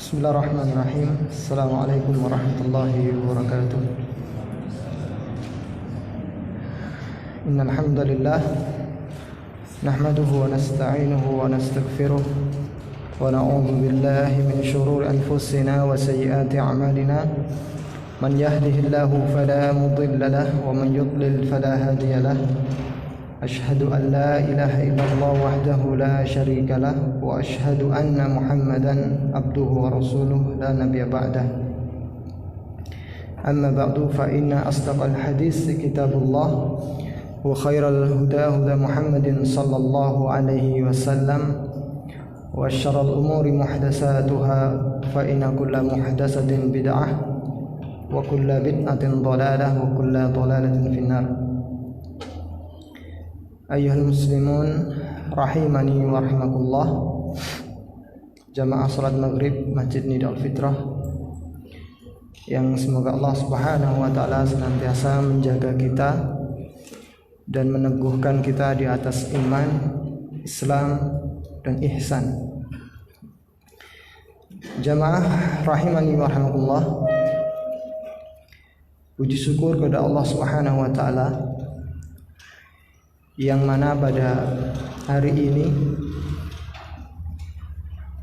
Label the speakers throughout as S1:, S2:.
S1: Bismillahirrahmanirrahim. Assalamualaikum warahmatullahi wabarakatuh. Innal hamdalillah nahmaduhu wa nasta'inuhu wa nastaghfiruh wa na'udzu billahi min shururi anfusina wa sayyiati a'malina. Man yahdihillahu fala mudilla lahu wa man yudlil fala hadiya lahu. Ashhadu an la ilaha illallah wahdahu la syarika lah wa ashhadu anna Muhammadan abduhu wa rasuluh la nabiyya ba'dah. Amma ba'du fa inna asdaqal hadis kitabullah wa khairal huda huda Muhammadin sallallahu alaihi wasallam wa syarrul umuri muhdatsatuha fa inna kulla muhdatsatin bid'ah wa kulla bid'atin dhalalah wa kulla dhalalatin finnar. Ayyuhal muslimun rahimani wa rahimakumullah. Jamaah salat maghrib Masjid Nidal Fitrah, yang semoga Allah Subhanahu wa taala senantiasa menjaga kita dan meneguhkan kita di atas iman, Islam dan ihsan. Jamaah rahimani wa rahimakumullah. Puji syukur kepada Allah Subhanahu wa taala yang mana pada hari ini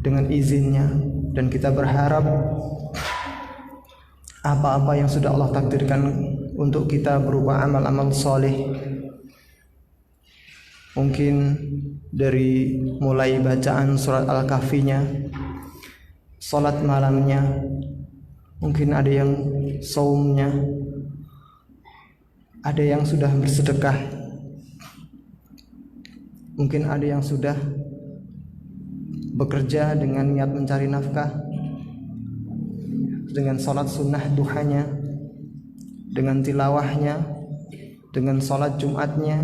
S1: dengan izinnya, dan kita berharap apa-apa yang sudah Allah takdirkan untuk kita berupa amal-amal soleh, mungkin dari mulai bacaan surat Al-Kahfinya, salat malamnya, mungkin ada yang saumnya, ada yang sudah bersedekah, mungkin ada yang sudah bekerja dengan niat mencari nafkah, dengan salat sunnah duhanya, dengan tilawahnya, dengan salat Jumatnya,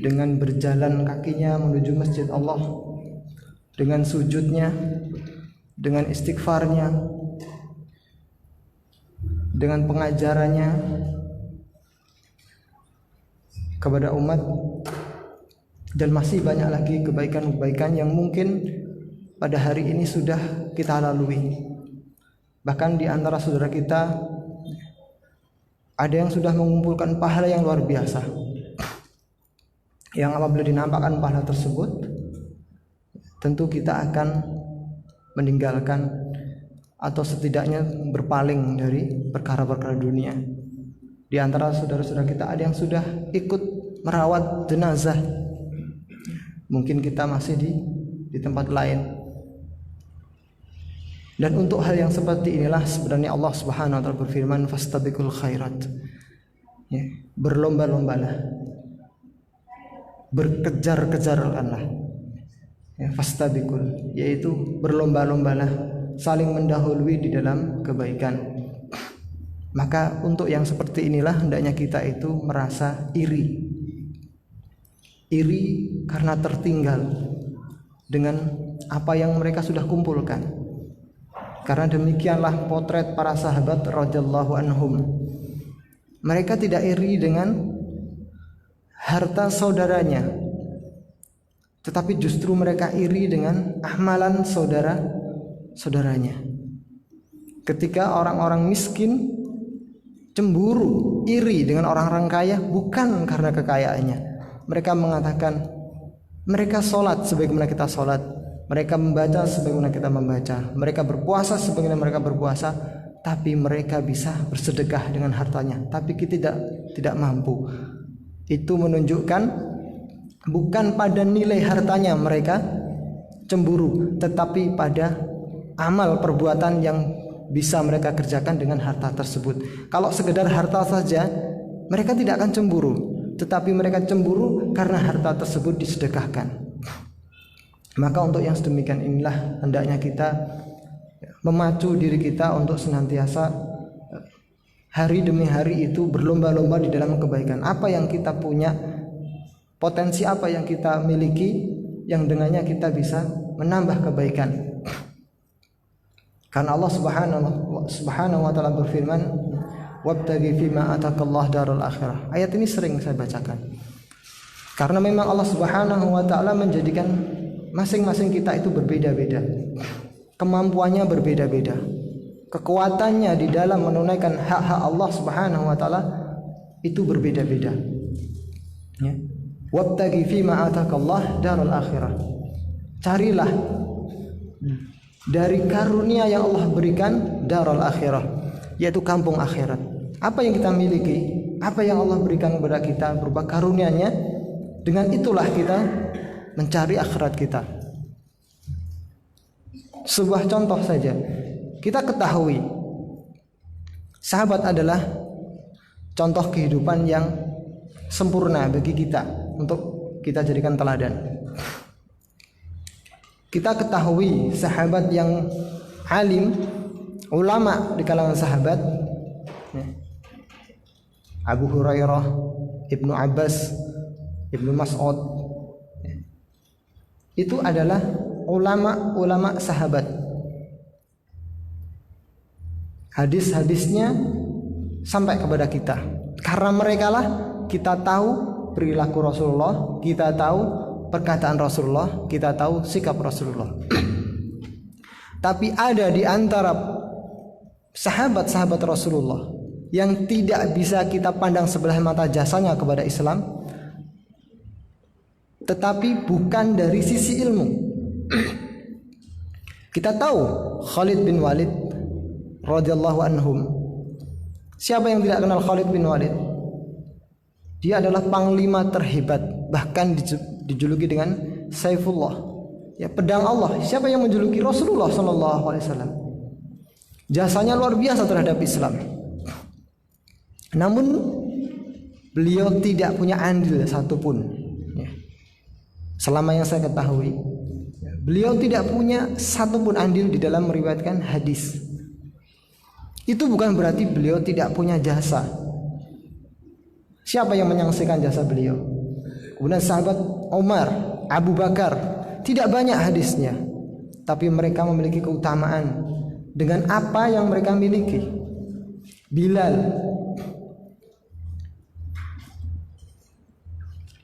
S1: dengan berjalan kakinya menuju masjid Allah, dengan sujudnya, dengan istighfarnya, dengan pengajarannya kepada umat, dan masih banyak lagi kebaikan-kebaikan yang mungkin pada hari ini sudah kita lalui. Bahkan di antara saudara kita ada yang sudah mengumpulkan pahala yang luar biasa, yang apabila dinampakkan pahala tersebut, tentu kita akan meninggalkan atau setidaknya berpaling dari perkara-perkara dunia. Di antara saudara-saudara kita ada yang sudah ikut merawat jenazah, mungkin kita masih di tempat lain. Dan untuk hal yang seperti inilah sebenarnya Allah Subhanahu wa taala berfirman, fastabiqul khairat. Ya, berlomba-lombalah. Berkejar-kejarlah. Ya, fastabiqul, yaitu berlomba-lombalah, saling mendahului di dalam kebaikan. Maka untuk yang seperti inilah hendaknya kita itu merasa iri karena tertinggal dengan apa yang mereka sudah kumpulkan. Karena demikianlah potret para sahabat radhiyallahu anhum. Mereka tidak iri dengan harta saudaranya, tetapi justru mereka iri dengan amalan saudaranya. Ketika orang-orang miskin cemburu, iri dengan orang-orang kaya, bukan karena kekayaannya. Mereka mengatakan, mereka sholat sebagaimana kita sholat, mereka membaca sebagaimana kita membaca, mereka berpuasa sebagaimana mereka berpuasa, tapi mereka bisa bersedekah dengan hartanya, tapi kita tidak mampu. Itu menunjukkan bukan pada nilai hartanya mereka cemburu, tetapi pada amal perbuatan yang bisa mereka kerjakan dengan harta tersebut. Kalau sekedar harta saja, mereka tidak akan cemburu, tetapi mereka cemburu karena harta tersebut disedekahkan. Maka untuk yang sedemikian inilah hendaknya kita memacu diri kita untuk senantiasa hari demi hari itu berlomba-lomba di dalam kebaikan. Apa yang kita punya, potensi apa yang kita miliki, yang dengannya kita bisa menambah kebaikan. Karena Allah Subhanahu wa taala berfirman, wabtaghi fima atakallah darul akhirah. Ayat ini sering saya bacakan. Karena memang Allah Subhanahu wa taala menjadikan masing-masing kita itu berbeda-beda. kemampuannya berbeda-beda. Kekuatannya di dalam menunaikan hak-hak Allah Subhanahu wa taala itu berbeda-beda. Ya. Wabtaghi fima atakallah darul akhirah. Carilah dari karunia yang Allah berikan darul akhirah, yaitu kampung akhirat. Apa yang kita miliki, apa yang Allah berikan kepada kita berupa karunia-Nya, dengan itulah kita mencari akhirat kita. Sebuah contoh saja, kita ketahui sahabat adalah contoh kehidupan yang sempurna bagi kita untuk kita jadikan teladan. Kita ketahui sahabat yang alim, ulama di kalangan sahabat, Abu Hurairah, Ibnu Abbas, Ibnu Mas'ud, itu adalah ulama-ulama sahabat. Hadis-hadisnya sampai kepada kita. Karena mereka lah kita tahu perilaku Rasulullah, kita tahu perkataan Rasulullah, kita tahu sikap Rasulullah. Tapi ada di antara sahabat-sahabat Rasulullah yang tidak bisa kita pandang sebelah mata jasanya kepada Islam, tetapi bukan dari sisi ilmu. Kita tahu Khalid bin Walid radhiyallahu anhum. Siapa yang tidak kenal Khalid bin Walid? Dia adalah panglima terhebat, bahkan dijuluki dengan Saifullah, ya, pedang Allah. Siapa yang menjuluki Rasulullah sallallahu alaihi wasallam? Jasanya luar biasa terhadap Islam. Namun beliau tidak punya andil satupun, ya. Selama yang saya ketahui, beliau tidak punya satupun andil di dalam meriwayatkan hadis. Itu bukan berarti beliau tidak punya jasa. Siapa yang menyaksikan jasa beliau? Kemudian sahabat Umar, Abu Bakar, tidak banyak hadisnya, tapi mereka memiliki keutamaan dengan apa yang mereka miliki. Bilal.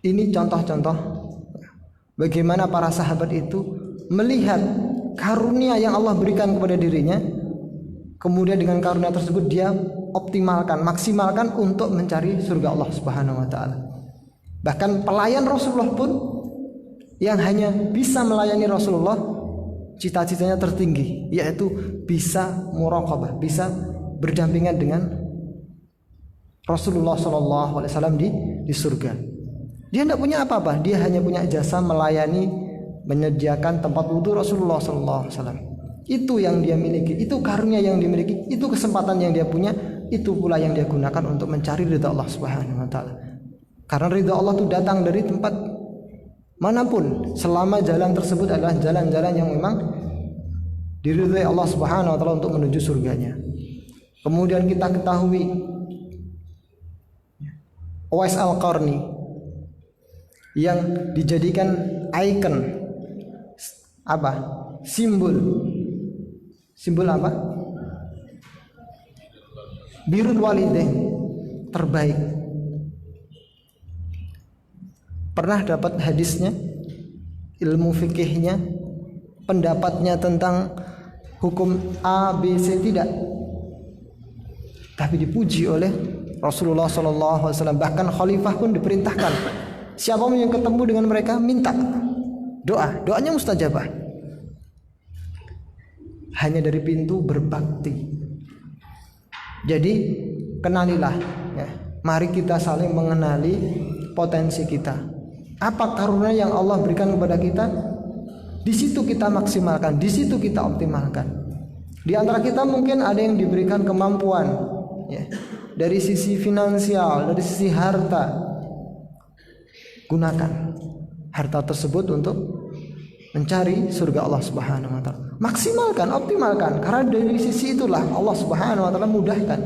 S1: Ini contoh-contoh bagaimana para sahabat itu melihat karunia yang Allah berikan kepada dirinya, kemudian dengan karunia tersebut dia optimalkan, maksimalkan untuk mencari surga Allah Subhanahu wa taala. Bahkan pelayan Rasulullah pun yang hanya bisa melayani Rasulullah, cita-citanya tertinggi, yaitu bisa muraqabah, bisa berdampingan dengan Rasulullah SAW di surga. Dia tidak punya apa-apa, dia hanya punya jasa melayani, menyediakan tempat wudhu Rasulullah SAW. Itu yang dia miliki, itu karunia yang dimiliki, itu kesempatan yang dia punya, itu pula yang dia gunakan untuk mencari ridha Allah Subhanahu wa taala. Karena ridha Allah itu datang dari tempat manapun, selama jalan tersebut adalah jalan-jalan yang memang diridhai Allah Subhanahu wa taala untuk menuju surganya. Kemudian kita ketahui Uwais Al-Qarni yang dijadikan ikon, apa? Simbol apa? Birrul walidain, terbaik. Pernah dapat hadisnya, ilmu fikihnya, pendapatnya tentang hukum A, B, C? Tidak. Tapi dipuji oleh Rasulullah SAW. Bahkan khalifah pun diperintahkan, siapa yang ketemu dengan mereka minta doanya mustajabah. Hanya dari pintu berbakti. Jadi kenalilah, ya. Mari kita saling mengenali potensi kita. Apa karunia yang Allah berikan kepada kita? Di situ kita maksimalkan, di situ kita optimalkan. Di antara kita mungkin ada yang diberikan kemampuan, ya, dari sisi finansial, dari sisi harta. Gunakan harta tersebut untuk mencari surga Allah Subhanahu wa taala. Maksimalkan, optimalkan, karena dari sisi itulah Allah Subhanahu wa taala mudahkan.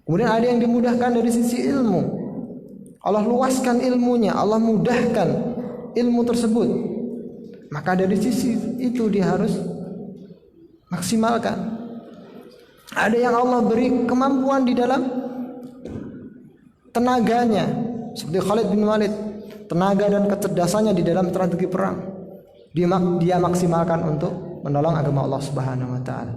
S1: Kemudian ada yang dimudahkan dari sisi ilmu. Allah luaskan ilmunya, Allah mudahkan ilmu tersebut. Maka dari sisi itu dia harus maksimalkan. Ada yang Allah beri kemampuan di dalam tenaganya, seperti Khalid bin Walid, tenaga dan kecerdasannya di dalam strategi perang. Dia maksimalkan untuk menolong agama Allah Subhanahu wa taala.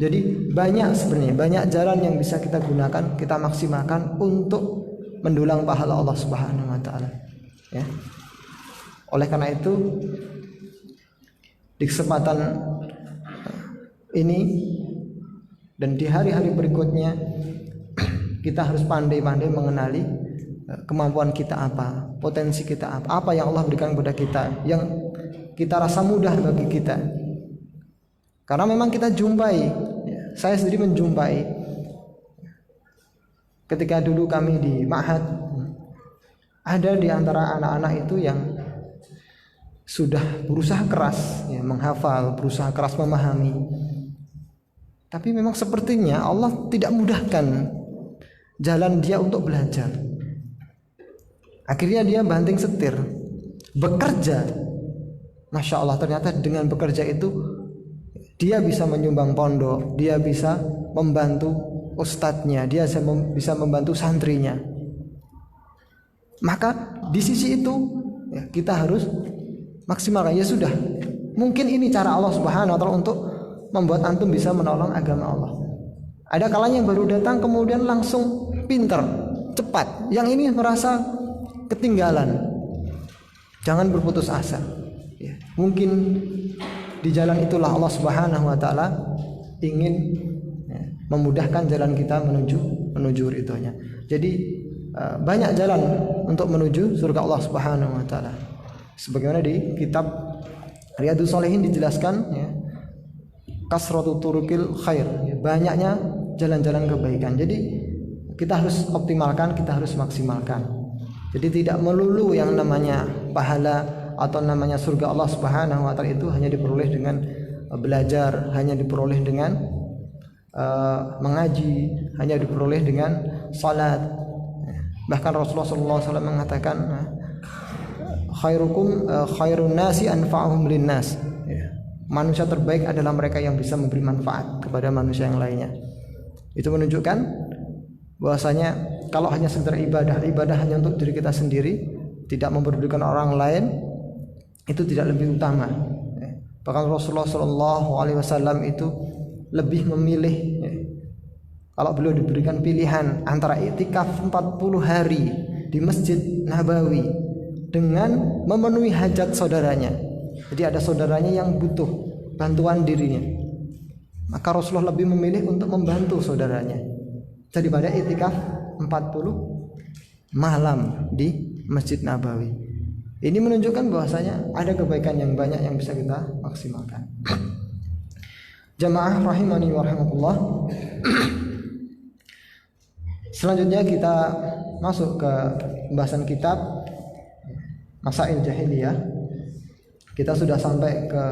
S1: Jadi banyak jalan yang bisa kita gunakan, kita maksimalkan untuk mendulang pahala Allah Subhanahu wa taala. Ya. Oleh karena itu di kesempatan ini dan di hari-hari berikutnya kita harus pandai-pandai mengenali kemampuan kita apa, potensi kita apa yang Allah berikan kepada kita, yang kita rasa mudah bagi kita. Karena memang kita jumpai, saya sendiri menjumpai ketika dulu kami di Ma'had, ada di antara anak-anak itu yang sudah berusaha keras ya, menghafal, berusaha keras memahami, tapi memang sepertinya Allah tidak mudahkan jalan dia untuk belajar. Akhirnya dia banting setir, bekerja. Masya Allah, ternyata dengan bekerja itu dia bisa menyumbang pondok, dia bisa membantu ustadznya, dia bisa membantu santrinya. Maka di sisi itu ya, kita harus maksimalkan. Ya sudah, mungkin ini cara Allah Subhanahu wa taala untuk membuat antum bisa menolong agama Allah. Ada kalanya yang baru datang kemudian langsung pinter, cepat. Yang ini merasa ketinggalan. Jangan berputus asa. Ya, mungkin di jalan itulah Allah Subhanahu wa taala ingin ya, memudahkan jalan kita menuju ridhonya. Jadi banyak jalan untuk menuju surga Allah Subhanahu wa taala. Sebagaimana di kitab Riyadhus Shalihin dijelaskan ya, kasratu turukil khair, ya, banyaknya jalan-jalan kebaikan. Jadi kita harus optimalkan, kita harus maksimalkan. Jadi tidak melulu yang namanya pahala atau namanya surga Allah Subhanahu wa taala itu hanya diperoleh dengan belajar, hanya diperoleh dengan mengaji, hanya diperoleh dengan salat. Bahkan Rasulullah SAW mengatakan khairun nasi anfa'uhum linnas. Manusia terbaik adalah mereka yang bisa memberi manfaat kepada manusia yang lainnya. Itu menunjukkan bahwasanya kalau hanya sekedar ibadah hanya untuk diri kita sendiri, tidak memperdulikan orang lain, itu tidak lebih utama. Bahkan Rasulullah SAW itu lebih memilih, kalau beliau diberikan pilihan antara iktikaf 40 hari di Masjid Nabawi dengan memenuhi hajat saudaranya. Jadi ada saudaranya yang butuh bantuan dirinya, maka Rasulullah lebih memilih untuk membantu saudaranya daripada iktikaf 40 malam di Masjid Nabawi. Ini menunjukkan bahwasanya ada kebaikan yang banyak yang bisa kita maksimalkan. Jamaah rahimani wa rahimakumullah. Selanjutnya kita masuk ke pembahasan kitab Masail Jahiliyah. Kita sudah sampai ke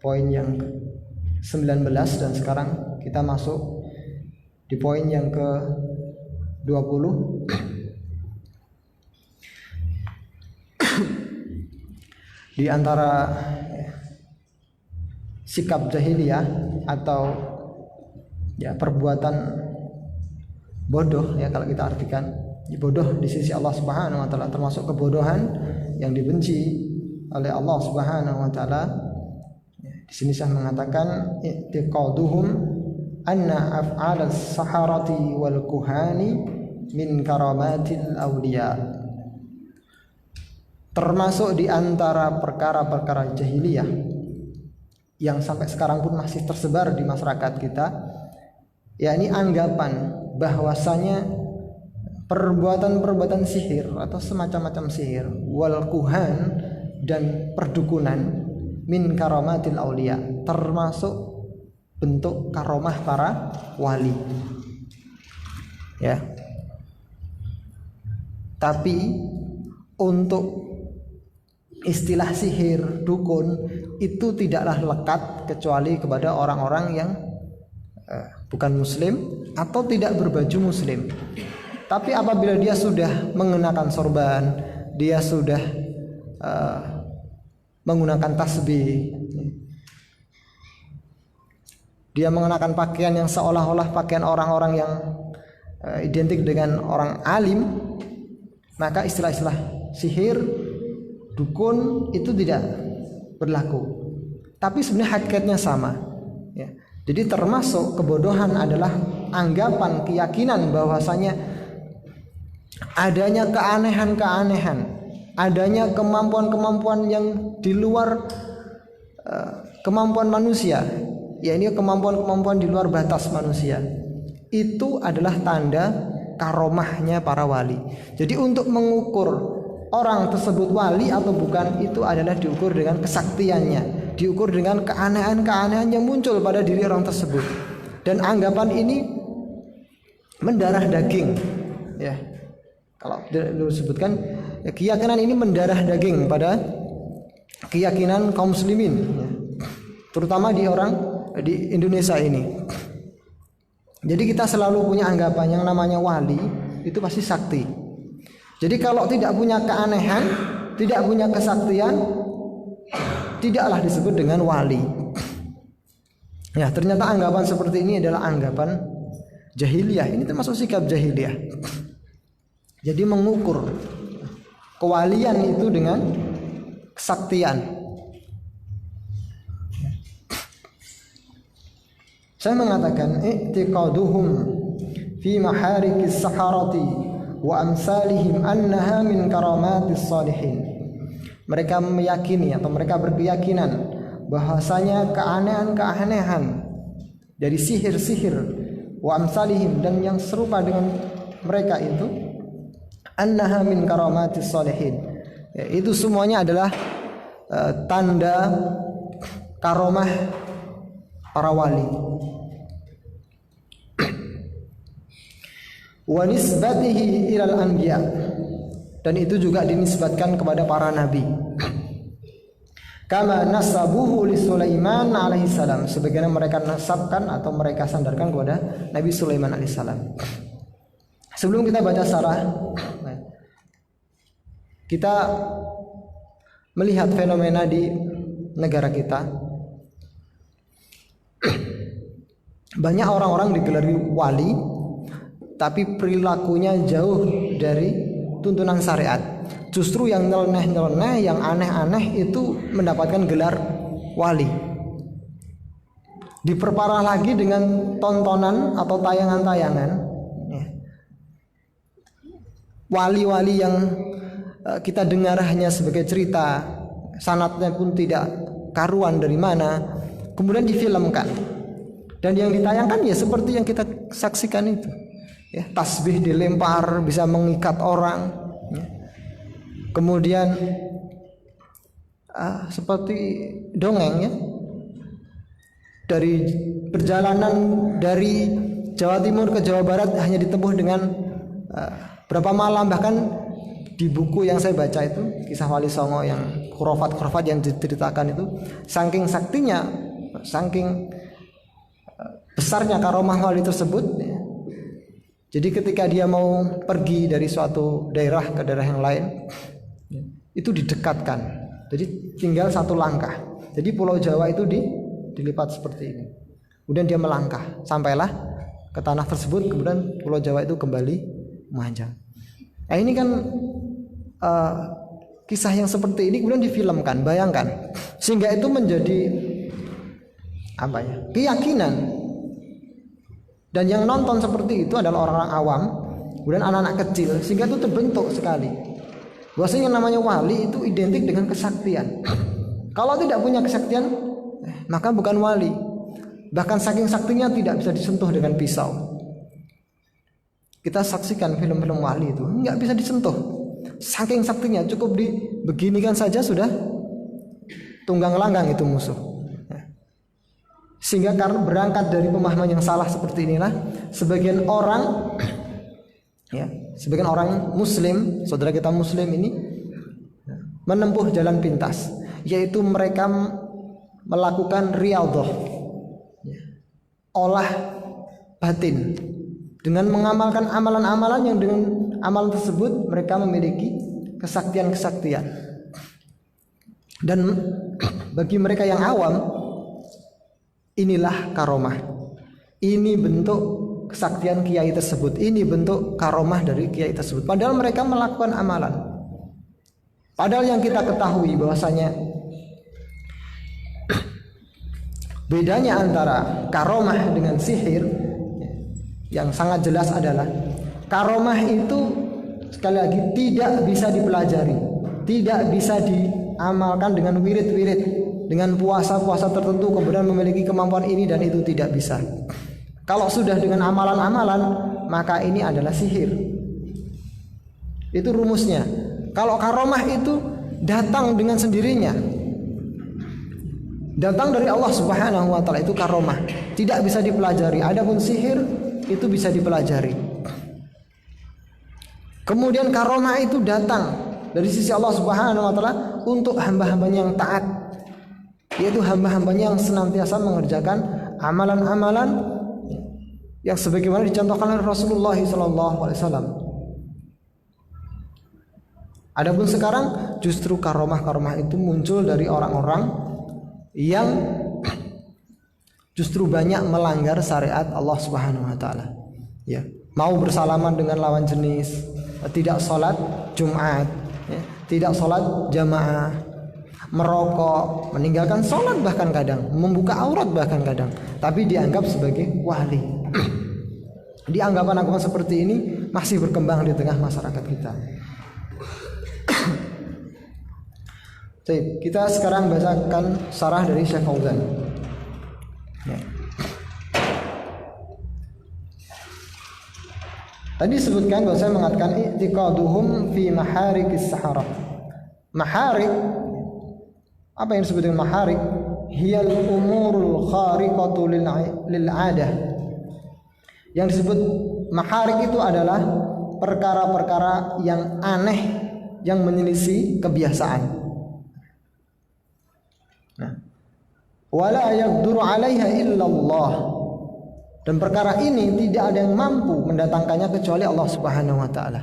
S1: poin yang 19 dan sekarang kita masuk di poin yang ke 20. Di antara sikap jahiliyah atau ya perbuatan bodoh, ya kalau kita artikan bodoh di sisi Allah Subhanahu wa taala, termasuk kebodohan yang dibenci oleh Allah Subhanahu wa taala. Di sini saya mengatakan i'tiqaduhum anna af'alas saharati wal kuhani min karamatil awliya. Termasuk di antara perkara-perkara jahiliyah yang sampai sekarang pun masih tersebar di masyarakat kita, yakni anggapan bahwasanya perbuatan-perbuatan sihir atau semacam-macam sihir, wal kuhan dan perdukunan, min karamatil aulia, termasuk bentuk karomah para wali. Ya. Tapi untuk istilah sihir, dukun itu tidaklah lekat kecuali kepada orang-orang yang bukan muslim atau tidak berbaju muslim. Tapi apabila dia sudah mengenakan sorban, dia sudah menggunakan tasbih, dia mengenakan pakaian yang seolah-olah pakaian orang-orang yang identik dengan orang alim, maka istilah-istilah sihir, dukun itu tidak berlaku. tapi sebenarnya hakikatnya sama. Ya. Jadi termasuk kebodohan adalah anggapan keyakinan bahwasanya adanya keanehan-keanehan, adanya kemampuan-kemampuan yang di luar kemampuan manusia, ya ini kemampuan-kemampuan di luar batas manusia. Itu adalah tanda karomahnya para wali. Jadi untuk mengukur orang tersebut wali atau bukan itu adalah diukur dengan kesaktiannya, diukur dengan keanehan-keanehan yang muncul pada diri orang tersebut. Dan anggapan ini mendarah daging, ya. Kalau disebutkan ya, keyakinan ini mendarah daging pada keyakinan kaum muslimin, ya. Terutama di Indonesia ini. Jadi kita selalu punya anggapan yang namanya wali itu pasti sakti. Jadi kalau tidak punya keanehan, tidak punya kesaktian, tidaklah disebut dengan wali. Ya, ternyata anggapan seperti ini adalah anggapan jahiliyah. Ini termasuk sikap jahiliyah. Jadi mengukur kewalian itu dengan kesaktian. Saya mengatakan i'tiqaduhum fi maharikis saharati wa amsalihim annaha min karamatis salihin. Mereka meyakini atau mereka berkeyakinan bahwasanya keanehan-keanehan dari sihir-sihir wa amsalihim dan yang serupa dengan mereka itu annaha min karamatis salihin. Ya, itu semuanya adalah tanda karomah para wali. Wa nisbatihi ilal anbiya, dan itu juga dinisbatkan kepada para nabi. Kama nasabuhu li Sulaiman alaihi salam, sebagaimana mereka nasabkan atau mereka sandarkan kepada Nabi Sulaiman alaihi salam. Sebelum kita baca syarah, kita melihat fenomena di negara kita. Banyak orang-orang digelari wali, tapi perilakunya jauh dari tuntunan syariat. Justru yang nyeleneh-nyeleneh, yang aneh-aneh itu mendapatkan gelar wali. Diperparah lagi dengan tontonan atau tayangan-tayangan. Wali-wali yang kita dengar hanya sebagai cerita, sanadnya pun tidak karuan dari mana, kemudian difilmkan. Dan yang ditayangkan ya seperti yang kita saksikan itu. Ya, tasbih dilempar bisa mengikat orang, ya. Kemudian seperti dongeng, ya, dari perjalanan dari Jawa Timur ke Jawa Barat hanya ditempuh dengan berapa malam. Bahkan di buku yang saya baca itu kisah Wali Songo yang khurafat yang diceritakan itu, saking saktinya, saking besarnya karomah wali tersebut, ya. Jadi ketika dia mau pergi dari suatu daerah ke daerah yang lain, itu didekatkan. Jadi tinggal satu langkah. Jadi Pulau Jawa itu dilipat seperti ini. Kemudian dia melangkah, sampailah ke tanah tersebut. Kemudian Pulau Jawa itu kembali memanjang. Nah ini kan kisah yang seperti ini kemudian difilmkan. Bayangkan, sehingga itu menjadi keyakinan. Dan yang nonton seperti itu adalah orang-orang awam, kemudian anak-anak kecil, sehingga itu terbentuk sekali bahwasanya yang namanya wali itu identik dengan kesaktian. Kalau tidak punya kesaktian, maka bukan wali. Bahkan saking saktinya tidak bisa disentuh dengan pisau. Kita saksikan film-film wali itu nggak bisa disentuh, saking saktinya. Cukup dibeginikan saja sudah tunggang langgang itu musuh. Sehingga karena berangkat dari pemahaman yang salah seperti inilah sebagian orang, ya, sebagian orang muslim, saudara kita muslim ini menempuh jalan pintas, yaitu mereka melakukan riyadhah, ya, olah batin, dengan mengamalkan amalan-amalan yang dengan amalan tersebut mereka memiliki kesaktian-kesaktian. Dan bagi mereka yang awam, inilah karomah. Ini bentuk kesaktian kiai tersebut. Ini bentuk karomah dari kiai tersebut. Padahal mereka melakukan amalan. Padahal yang kita ketahui bahwasanya bedanya antara karomah dengan sihir yang sangat jelas adalah karomah itu sekali lagi tidak bisa dipelajari, tidak bisa diamalkan dengan wirid-wirid, dengan puasa-puasa tertentu kemudian memiliki kemampuan ini dan itu, tidak bisa. Kalau sudah dengan amalan-amalan, maka ini adalah sihir. Itu rumusnya. Kalau karomah itu datang dengan sendirinya, datang dari Allah Subhanahu wa taala, itu karomah, tidak bisa dipelajari. Adapun sihir itu bisa dipelajari. Kemudian karomah itu datang dari sisi Allah Subhanahu wa taala untuk hamba-hambanya yang taat, yaitu hamba-hambanya yang senantiasa mengerjakan amalan-amalan yang sebagaimana dicontohkan oleh Rasulullah SAW. Adapun sekarang justru karomah-karomah itu muncul dari orang-orang yang justru banyak melanggar syariat Allah Subhanahu wa taala. Ya, mau bersalaman dengan lawan jenis, tidak sholat Jumat, ya, tidak sholat jamaah, merokok, meninggalkan sholat bahkan kadang, membuka aurat bahkan kadang, tapi dianggap sebagai wali. Di anggapan-anggapan seperti ini masih berkembang di tengah masyarakat kita. Baik, kita sekarang bacakan syarah dari Syekh Fauzan. Ya. Tadi disebutkan bahwa saya mengatakan i'tiqaduhum fi maharikis sahara. Maharik, apa yang disebut dengan maharik? Hiyal umurul khariqatu lil 'adah. Yang disebut maharik itu adalah perkara-perkara yang aneh yang menyelisih kebiasaan. Nah, wala yaqdiru 'alaiha illallah. Dan perkara ini tidak ada yang mampu mendatangkannya kecuali Allah Subhanahu wa taala.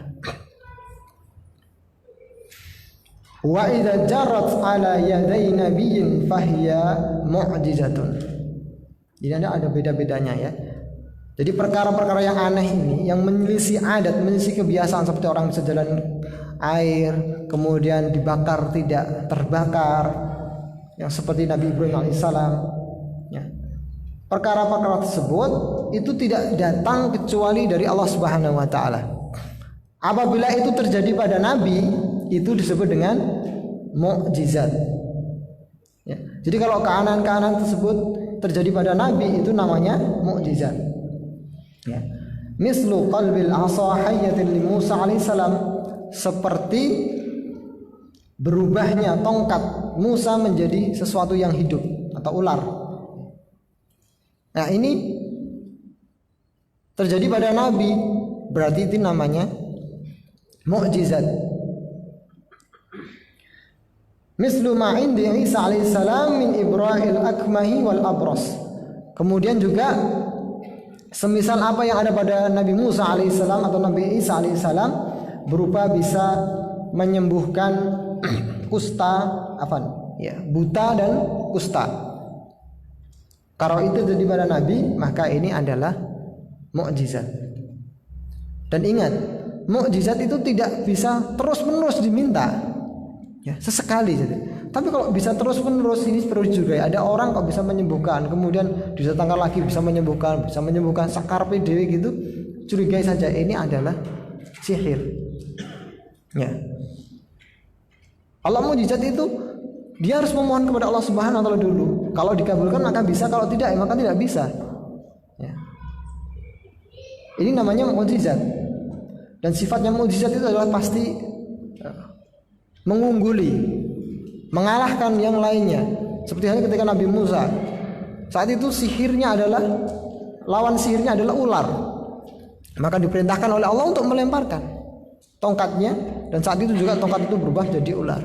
S1: Wa idza jarrat 'ala yaday nabiyyin fahiya mu'jizatun. Jadi ada beda-bedanya ya. Jadi perkara-perkara yang aneh ini yang menyelisih adat, menyelisih kebiasaan, seperti orang bisa jalan air kemudian dibakar tidak terbakar, yang seperti Nabi Ibrahim alaihissalam, ya. Perkara-perkara tersebut itu tidak datang kecuali dari Allah Subhanahu wa taala. Apabila itu terjadi pada nabi, itu disebut dengan mukjizat. Ya. Jadi kalau keanehan-keanehan tersebut terjadi pada nabi, itu namanya mukjizat. Ya. Mislu qalbil asa hayyatin li Musa alaihissalam, seperti berubahnya tongkat Musa menjadi sesuatu yang hidup atau ular. Nah, ini terjadi pada nabi, berarti itu namanya mukjizat. Mislu ma indi Isa alaihissalam min ibra'il akmahi wal abras. Kemudian juga semisal apa yang ada pada Nabi Musa alaihissalam atau Nabi Isa alaihissalam, berupa bisa menyembuhkan kusta, buta dan kusta. Kalau itu terjadi pada Nabi, maka ini adalah mukjizat. Dan ingat, mukjizat itu tidak bisa terus-menerus diminta, ya, sesekali saja. Tapi kalau bisa terus-menerus, ini perlu juga. Ada orang kok bisa menyembuhkan, kemudian didatangkan lagi bisa menyembuhkan sakarpe dewi gitu, curigai saja ini adalah sihir. Ya. Allah mukjizat itu dia harus memohon kepada Allah Subhanahu wa taala dulu. Kalau dikabulkan maka bisa, kalau tidak maka tidak bisa. Ya. Ini namanya mukjizat. Dan sifatnya mukjizat itu adalah pasti mengungguli, mengalahkan yang lainnya. Seperti halnya ketika Nabi Musa, saat itu lawan sihirnya adalah ular. Maka diperintahkan oleh Allah untuk melemparkan tongkatnya, dan saat itu juga tongkat itu berubah jadi ular.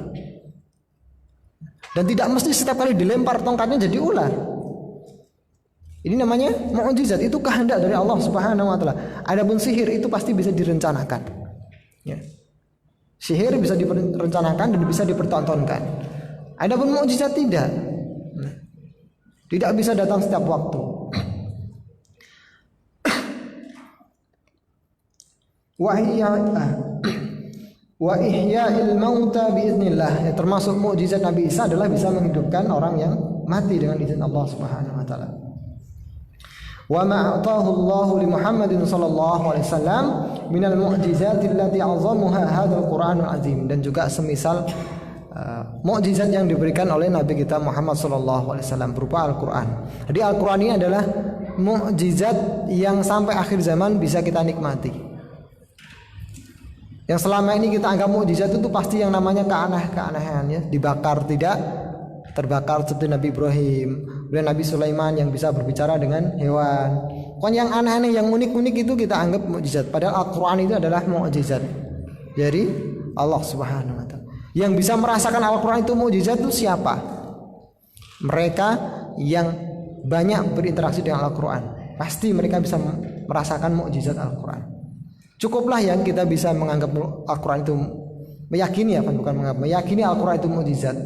S1: Dan tidak mesti setiap kali dilempar tongkatnya jadi ular. Ini namanya mukjizat, itu kehendak dari Allah Subhanahu wa taala. Adapun sihir itu pasti bisa direncanakan. Ya. Sihir bisa direncanakan dan bisa dipertontonkan. Adapun mukjizat tidak. Tidak bisa datang setiap waktu. Wa ihya'il mauta biiznillah. Ya, termasuk mukjizat Nabi Isa adalah bisa menghidupkan orang yang mati dengan izin Allah Subhanahu wa taala. Wa ma a'tahu Allah li Muhammadin sallallahu alaihi wasallam minal mu'jizati allati 'azzamuha hadzal Qur'anul azim, dan juga semisal mukjizat yang diberikan oleh Nabi kita Muhammad sallallahu alaihi wasallam berupa Al-Qur'an. Jadi Al-Qur'an ini adalah mukjizat yang sampai akhir zaman bisa kita nikmati. Yang selama ini kita anggap mukjizat itu pasti yang namanya keanehan ya, dibakar tidak terbakar seperti Nabi Ibrahim, dan Nabi Sulaiman yang bisa berbicara dengan hewan. Pokoknya yang aneh-aneh, yang unik-unik itu kita anggap mukjizat. Padahal Al-Qur'an itu adalah mukjizat dari Allah Subhanahu wa taala. Yang bisa merasakan Al-Qur'an itu mukjizat itu siapa? Mereka yang banyak berinteraksi dengan Al-Qur'an. Pasti mereka bisa merasakan mukjizat Al-Qur'an. Cukuplah yang kita bisa menganggap Al-Qur'an itu, meyakini meyakini Al-Qur'an itu mukjizat.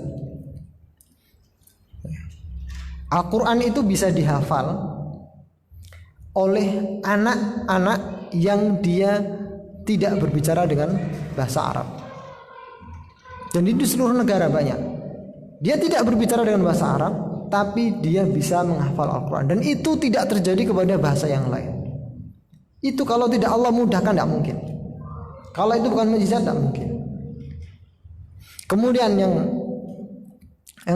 S1: Al-Qur'an itu bisa dihafal oleh anak-anak yang dia tidak berbicara dengan bahasa Arab. Dan di seluruh negara banyak. Dia tidak berbicara dengan bahasa Arab, tapi dia bisa menghafal Al-Qur'an, dan itu tidak terjadi kepada bahasa yang lain. Itu kalau tidak Allah mudahkan tidak mungkin. Kalau itu bukan mukjizat tidak mungkin. Kemudian yang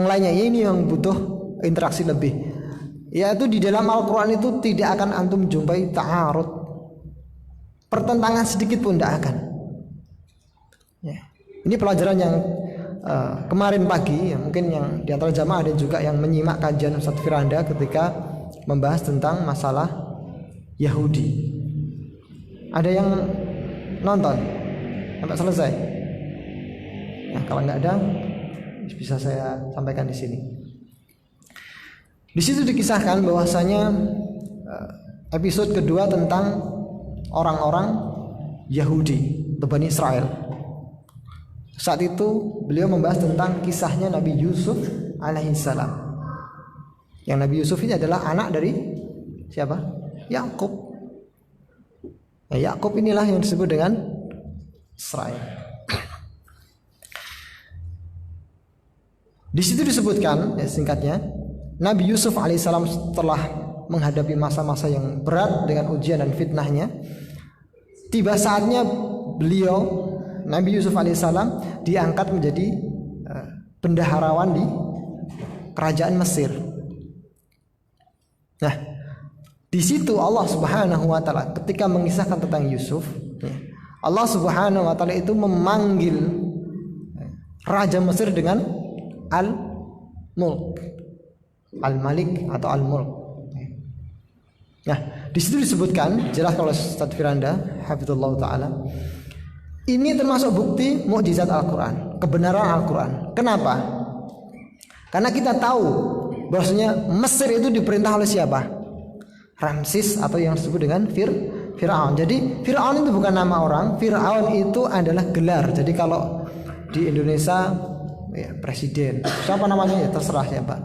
S1: lainnya ini yang butuh interaksi lebih, yaitu di dalam Al-Qur'an itu tidak akan antum jumpai ta'arud, pertentangan sedikit pun tidak akan ya. Ini pelajaran yang kemarin pagi ya, mungkin yang di antara jamaah ada juga yang menyimak kajian Ustaz Firanda ketika membahas tentang masalah Yahudi. Ada yang nonton sampai selesai? Nah, kalau nggak ada, bisa saya sampaikan di sini. Di situ dikisahkan bahwasanya episode kedua tentang orang-orang Yahudi, Bani Israel. Saat itu beliau membahas tentang kisahnya Nabi Yusuf alaihissalam. Yang Nabi Yusuf ini adalah anak dari siapa? Yakub. Nah, Yakub inilah yang disebut dengan Israel. Di situ disebutkan ya, singkatnya, Nabi Yusuf alaihissalam setelah menghadapi masa-masa yang berat dengan ujian dan fitnahnya, tiba saatnya beliau Nabi Yusuf alaihissalam diangkat menjadi bendaharawan di kerajaan Mesir. Nah, di situ Allah Subhanahu wa taala ketika mengisahkan tentang Yusuf, ya, Allah Subhanahu wa taala itu memanggil raja Mesir dengan Al-Mulk, Al-Malik atau Al-Mulk. Nah, di situ disebutkan jelas kalau Ustaz Firanda hafizallah taala, ini termasuk bukti mukjizat Al-Qur'an, kebenaran Al-Qur'an. Kenapa? Karena kita tahu bahwasanya Mesir itu diperintah oleh siapa? Ramsis atau yang disebut dengan Fir'aun. Jadi Fir'aun itu bukan nama orang, Fir'aun itu adalah gelar. Jadi kalau di Indonesia ya, presiden, siapa namanya ya terserah siapa.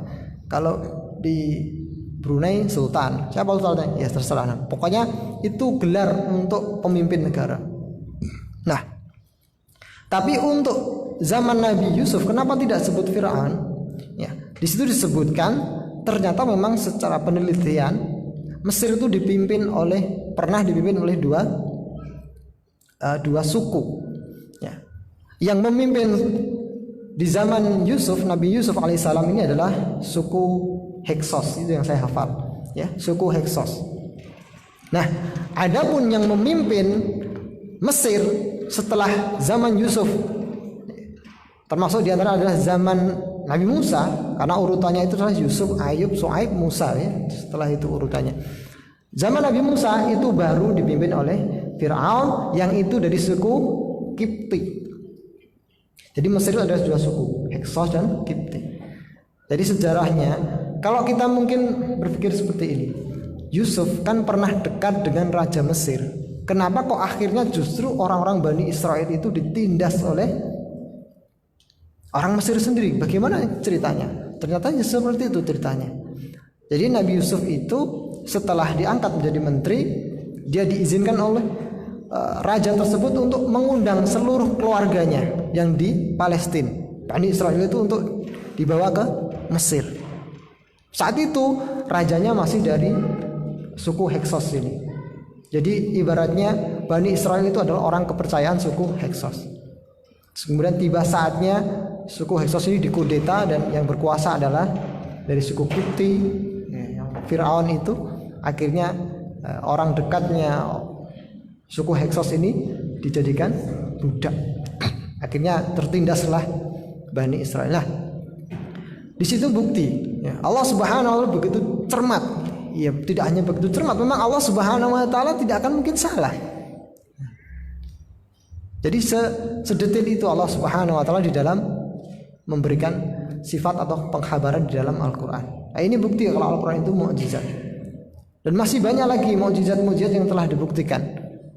S1: Kalau di Brunei Sultan, siapa sultannya? Ya terserah. Nah, pokoknya itu gelar untuk pemimpin negara. Nah, tapi untuk zaman Nabi Yusuf kenapa tidak sebut Fir'aun? Ya, di situ disebutkan ternyata memang secara penelitian Mesir itu pernah dipimpin oleh dua suku. Ya. Yang memimpin di zaman Yusuf, Nabi Yusuf alaihissalam ini adalah suku Heksos, itu yang saya hafal. Ya, suku Heksos. Nah, adapun yang memimpin Mesir setelah zaman Yusuf, termasuk diantara adalah zaman Nabi Musa, karena urutannya itu adalah Yusuf, Ayub, Shu'aib, Musa ya. Setelah itu urutannya. Zaman Nabi Musa itu baru dipimpin oleh Fir'aun yang itu dari suku Kipti. Jadi Mesir itu ada dua suku, Heksos dan Kipti. Jadi sejarahnya, kalau kita mungkin berpikir seperti ini, Yusuf kan pernah dekat dengan Raja Mesir. Kenapa kok akhirnya justru orang-orang Bani Israel itu ditindas oleh orang Mesir sendiri? Bagaimana ceritanya? Ternyata seperti itu ceritanya. Jadi Nabi Yusuf itu setelah diangkat menjadi menteri, dia diizinkan oleh raja tersebut untuk mengundang seluruh keluarganya yang di Palestina, Bani Israel itu, untuk dibawa ke Mesir. Saat itu rajanya masih dari suku Heksos ini. Jadi ibaratnya Bani Israel itu adalah orang kepercayaan suku Heksos. Kemudian tiba saatnya suku Heksos ini dikudeta dan yang berkuasa adalah dari suku Kipti, yang Firaun itu. Akhirnya orang dekatnya suku Heksos ini dijadikan budak. Akhirnya tertindaslah Bani Israel. Nah, di situ bukti Allah Subhanahu wa taala begitu cermat. Ya, tidak hanya begitu cermat, memang Allah Subhanahu wa taala tidak akan mungkin salah. Jadi sedetil itu Allah Subhanahu wa taala di dalam memberikan sifat atau pengkhabaran di dalam Al-Qur'an. Nah, ini bukti kalau Al-Qur'an itu mukjizat. Dan masih banyak lagi mukjizat-mukjizat yang telah dibuktikan.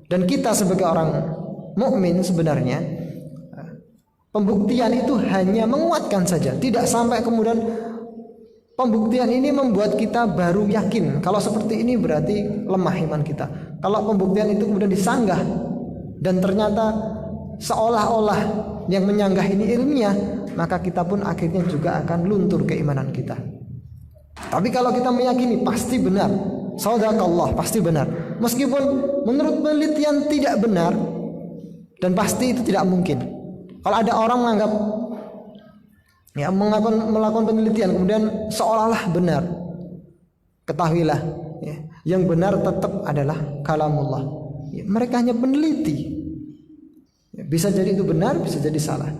S1: Dan kita sebagai orang mukmin sebenarnya pembuktian itu hanya menguatkan saja, tidak sampai kemudian pembuktian ini membuat kita baru yakin. Kalau seperti ini berarti lemah iman kita. Kalau pembuktian itu kemudian disanggah dan ternyata seolah-olah yang menyanggah ini ilmiah, maka kita pun akhirnya juga akan luntur keimanan kita. Tapi kalau kita meyakini pasti benar, sadaqallah, pasti benar, meskipun menurut penelitian tidak benar, dan pasti itu tidak mungkin. Kalau ada orang menganggap melakukan penelitian kemudian seolah-olah benar, ketahuilah yang benar tetap adalah kalamullah. Mereka hanya peneliti, bisa jadi itu benar, bisa jadi salah.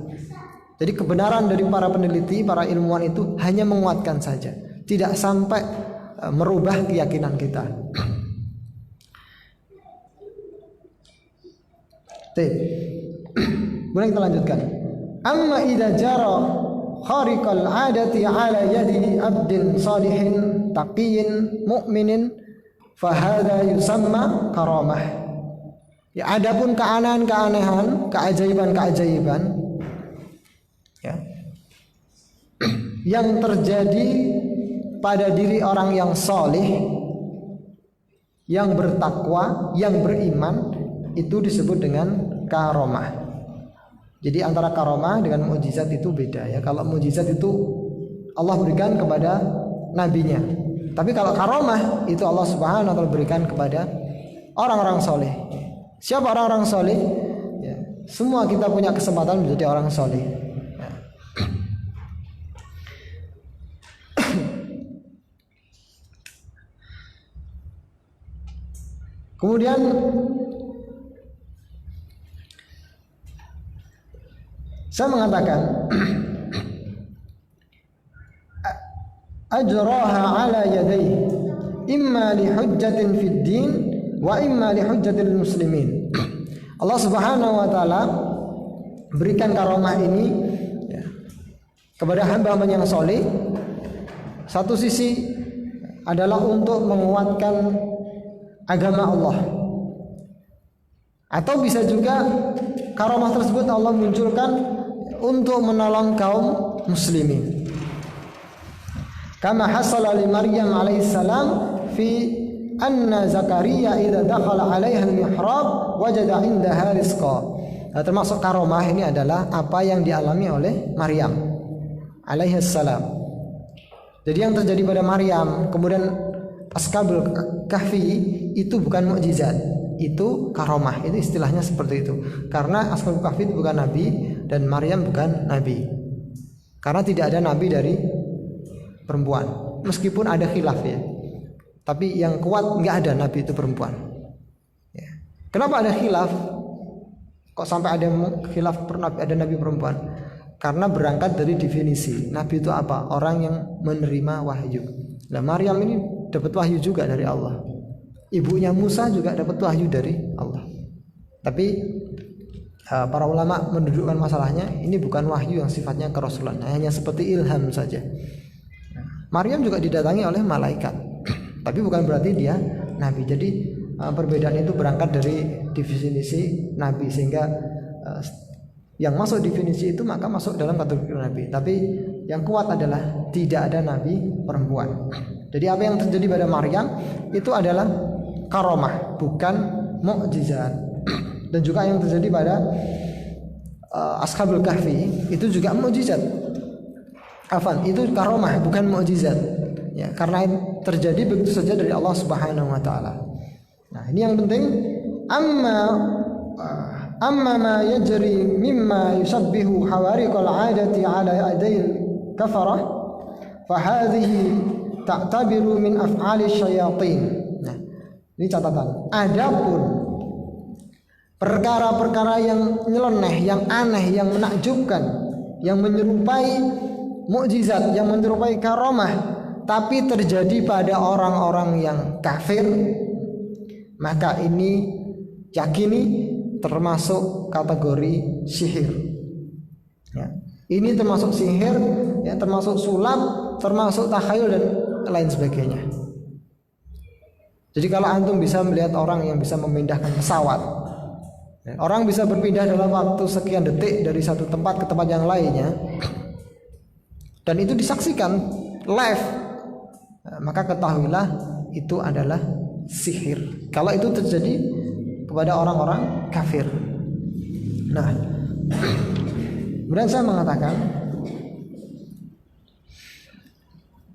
S1: Jadi kebenaran dari para peneliti, para ilmuwan itu hanya menguatkan saja, tidak sampai merubah keyakinan kita. Boleh kita lanjutkan. Amma idza jara khariqal adati ala yadi abdin salihin taqiyyin mu'minin fahada yusamma karamah. Ya, adapun keanehan-keanehan, keajaiban-keajaiban ya, yang terjadi pada diri orang yang saleh, yang bertakwa, yang beriman, itu disebut dengan karamah. Jadi antara karamah dengan mukjizat itu beda ya. Kalau mukjizat itu Allah berikan kepada nabinya. Tapi kalau karamah itu Allah Subhanahu wa taala berikan kepada orang-orang soleh. Siapa orang-orang soleh? Ya, semua kita punya kesempatan menjadi orang soleh. Ya. Kemudian saya mengatakan ajraha ala yadayhi imma li hujjatin fid din wa imma li hujjatil muslimin. Allah Subhanahu wa taala berikan karamah ini ya, kepada hamba-hamba yang soleh. Satu sisi adalah untuk menguatkan agama Allah, atau bisa juga karamah tersebut Allah munculkan untuk menolong kaum muslimin. Kama hasala li Maryam alaihissalam fi anna Zakaria idza dakhala 'alaiha al-mihrab wajada 'indaha rizqa. Nah, termasuk karamah ini adalah apa yang dialami oleh Maryam alaihissalam. Jadi yang terjadi pada Maryam kemudian Ashabul Kahfi itu bukan mukjizat, itu karamah. Itu istilahnya seperti itu. Karena Ashabul Kahfi itu bukan nabi dan Maryam bukan nabi. Karena tidak ada nabi dari perempuan. Meskipun ada khilaf ya. Tapi yang kuat nggak ada nabi itu perempuan. Ya. Kenapa ada khilaf? Kok sampai ada khilaf ada nabi perempuan? Karena berangkat dari definisi nabi itu apa? Orang yang menerima wahyu. Nah, Maryam ini dapat wahyu juga dari Allah. Ibunya Musa juga dapat wahyu dari Allah. Tapi para ulama mendudukkan masalahnya ini bukan wahyu yang sifatnya kerasulan, hanya seperti ilham saja. Maryam juga didatangi oleh malaikat, tapi bukan berarti dia nabi. Jadi perbedaan itu berangkat dari definisi nabi, sehingga yang masuk definisi itu maka masuk dalam kategori nabi. Tapi yang kuat adalah tidak ada nabi perempuan. Jadi apa yang terjadi pada Maryam itu adalah karamah, bukan mukjizat. Dan juga yang terjadi pada Ashabul Kahfi itu juga mukjizat. Afan, itu karamah bukan mukjizat. ya, karena terjadi begitu saja dari Allah Subhanahu wa taala. Nah, ini yang penting. Amma ma yajri mimma yusabbihu hawariqal 'adati 'ala adil kafarah fa hadhihi ta'tabiru min af'ali syayatin. Nah, ini catatan. Adapun perkara-perkara yang nyeleneh, yang aneh, yang menakjubkan, yang menyerupai mukjizat, yang menyerupai karamah, tapi terjadi pada orang-orang yang kafir, maka ini yakini termasuk kategori sihir. Ya. Ini termasuk sihir, ya, termasuk sulap, termasuk takhayul dan lain sebagainya. Jadi kalau antum bisa melihat orang yang bisa memindahkan pesawat, ya, orang bisa berpindah dalam waktu sekian detik dari satu tempat ke tempat yang lainnya, dan itu disaksikan live, maka ketahuilah itu adalah sihir. Kalau itu terjadi kepada orang-orang kafir. Nah, kemudian saya mengatakan,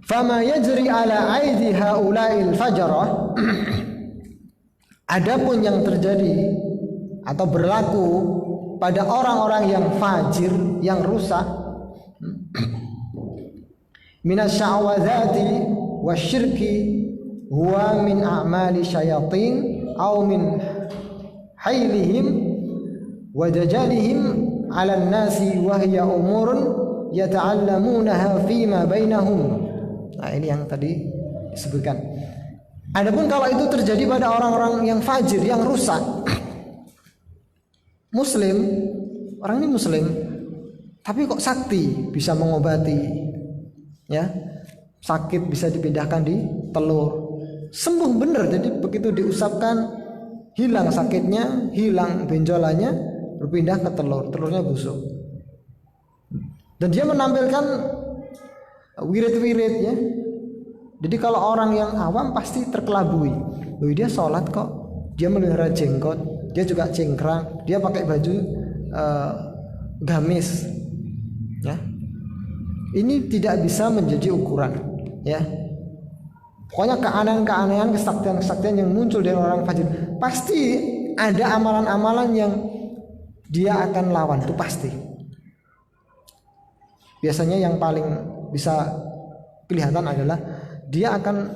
S1: fama yajri ala aidi haula'il fajarah. Adapun yang terjadi atau berlaku pada orang-orang yang fajir, yang rusak, minasya'wadzati wasyirki huwa min a'mali syayatin aw min hailihim wa dajalihim 'alan nasi wa hiya umurun yata'allamunaha fima bainahum. Nah, ini yang tadi disebutkan. Adapun kalau itu terjadi pada orang-orang yang fajir, yang rusak, muslim, orang ini muslim, tapi kok sakti, bisa mengobati, ya, sakit bisa dipindahkan di telur, sembuh bener. Jadi begitu diusapkan, hilang sakitnya, hilang benjolannya, berpindah ke telur, telurnya busuk. Dan dia menampilkan wirid-wirid, ya. Jadi kalau orang yang awam pasti terkelabui. Loh, dia sholat kok, dia melihara jenggot, dia juga cingkrang, dia pakai baju gamis, ya. Ini tidak bisa menjadi ukuran, ya. Pokoknya keanehan-keanehan, kesaktian-kesaktian yang muncul dari orang fajir, pasti ada amalan-amalan yang dia akan lawan, itu pasti. Biasanya yang paling bisa kelihatan adalah dia akan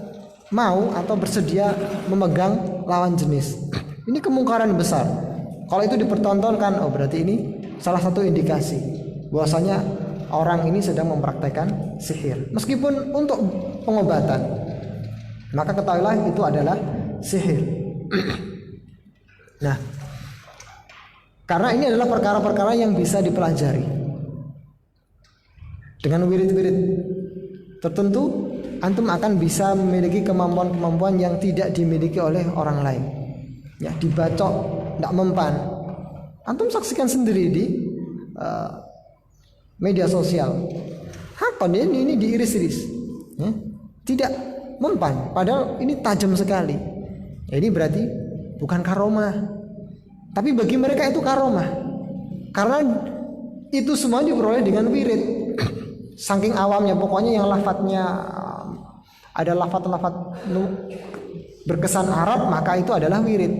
S1: mau atau bersedia memegang lawan jenis. Ini kemungkaran besar. Kalau itu dipertontonkan, oh berarti ini salah satu indikasi bahwasanya orang ini sedang mempraktekkan sihir, meskipun untuk pengobatan. Maka ketahuilah itu adalah sihir. Nah, karena ini adalah perkara-perkara yang bisa dipelajari dengan wirid-wirid tertentu, antum akan bisa memiliki kemampuan-kemampuan yang tidak dimiliki oleh orang lain. Ya, dibacok, tidak mempan. Antum saksikan sendiri di media sosial. Apa ini diiris-iris, ya? Tidak mempan, padahal ini tajam sekali. Ya, ini berarti bukan karomah, tapi bagi mereka itu karomah, karena itu semua diperoleh dengan wirid. Saking awamnya, pokoknya yang lafadznya ada lafadz-lafadz berkesan Arab, maka itu adalah wirid.